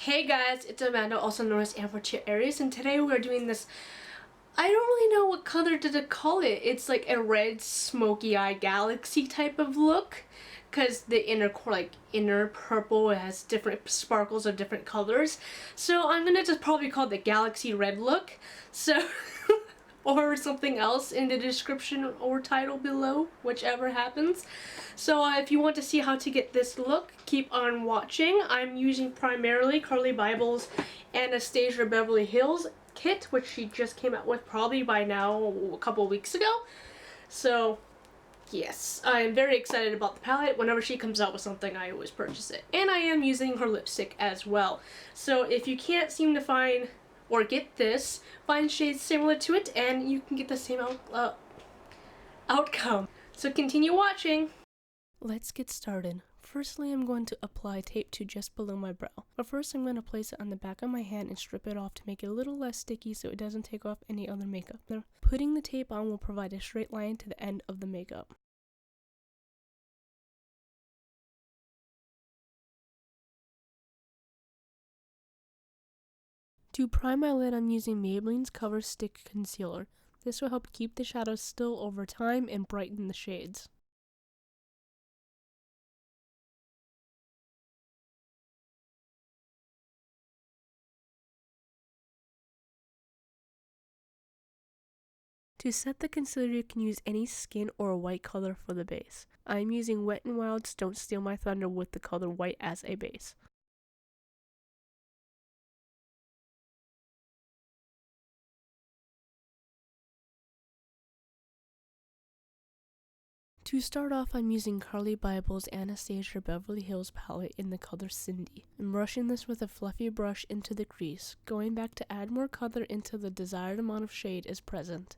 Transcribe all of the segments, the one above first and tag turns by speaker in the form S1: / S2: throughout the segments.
S1: Hey guys, it's Amanda, also known as Amber2 Aries, and today we're doing this, I don't really know what color to call it. It's like a red smoky eye galaxy type of look, because the inner core, like inner purple, it has different sparkles of different colors. So I'm gonna just probably call it the galaxy red look. So or something else in the description or title below, whichever happens. So if you want to see how to get this look, keep on watching. I'm using primarily Carli Bybel's Anastasia Beverly Hills kit, which she just came out with probably by now a couple weeks ago. So yes, I am very excited about the palette. Whenever she comes out with something, I always purchase it. And I am using her lipstick as well. So if you can't seem to find or get this, find shades similar to it and you can get the same outcome. So continue watching. Let's get started. Firstly, I'm going to apply tape to just below my brow. But first, I'm going to place it on the back of my hand and strip it off to make it a little less sticky so it doesn't take off any other makeup. Now, putting the tape on will provide a straight line to the end of the makeup. To prime my lid, I'm using Maybelline's Cover Stick Concealer. This will help keep the shadows still over time and brighten the shades. To set the concealer, you can use any skin or a white color for the base. I'm using Wet n Wild's Don't Steal My Thunder with the color white as a base. To start off, I'm using Carli Bybel's Anastasia Beverly Hills palette in the color Cindy. I'm brushing this with a fluffy brush into the crease, going back to add more color until the desired amount of shade is present.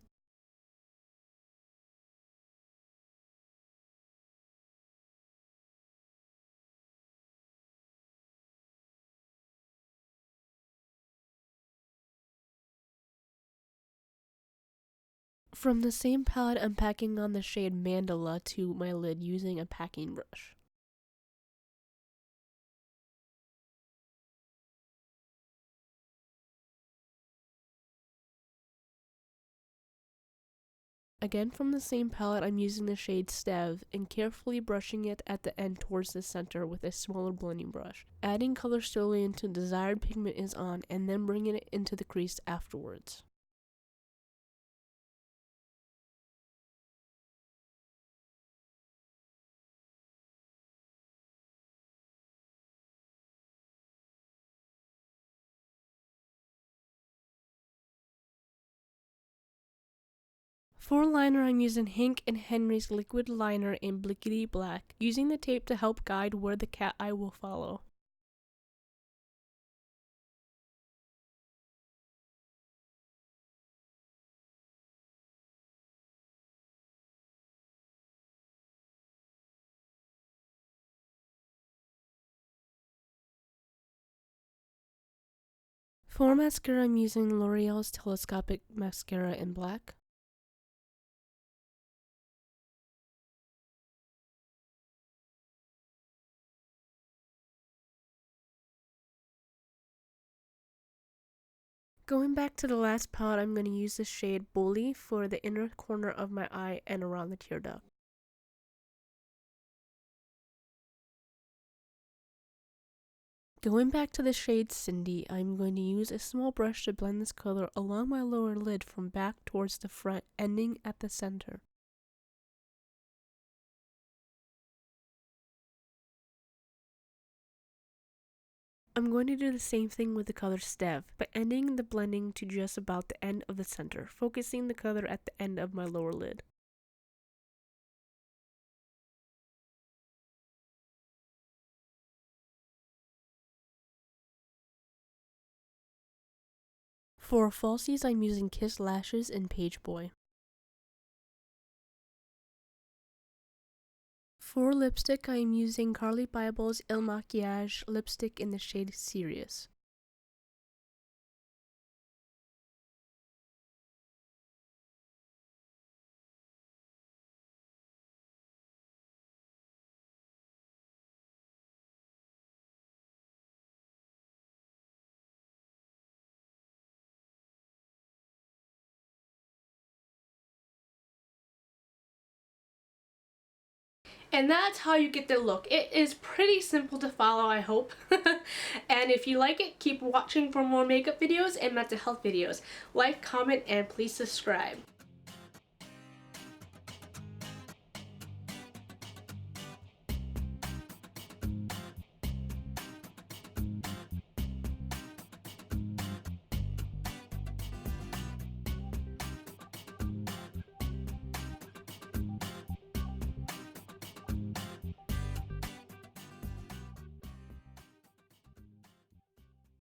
S1: From the same palette, I'm packing on the shade Mandala to my lid using a packing brush. Again, from the same palette, I'm using the shade Stev and carefully brushing it at the end towards the center with a smaller blending brush. Adding color slowly until desired pigment is on and then bringing it into the crease afterwards. For liner, I'm using Hank and Henry's liquid liner in Blickety Black, using the tape to help guide where the cat eye will follow. For mascara, I'm using L'Oreal's Telescopic Mascara in black. Going back to the last palette, I'm going to use the shade Bully for the inner corner of my eye and around the tear duct. Going back to the shade Cindy, I'm going to use a small brush to blend this color along my lower lid from back towards the front, ending at the center. I'm going to do the same thing with the color Stev, but ending the blending to just about the end of the center, focusing the color at the end of my lower lid. For falsies, I'm using Kiss Lashes and Page Boy. For lipstick, I am using Carli Bybel's Il Maquillage lipstick in the shade Serious. And that's how you get the look. It is pretty simple to follow, I hope. And if you like it, keep watching for more makeup videos and mental health videos. Like, comment, and please subscribe.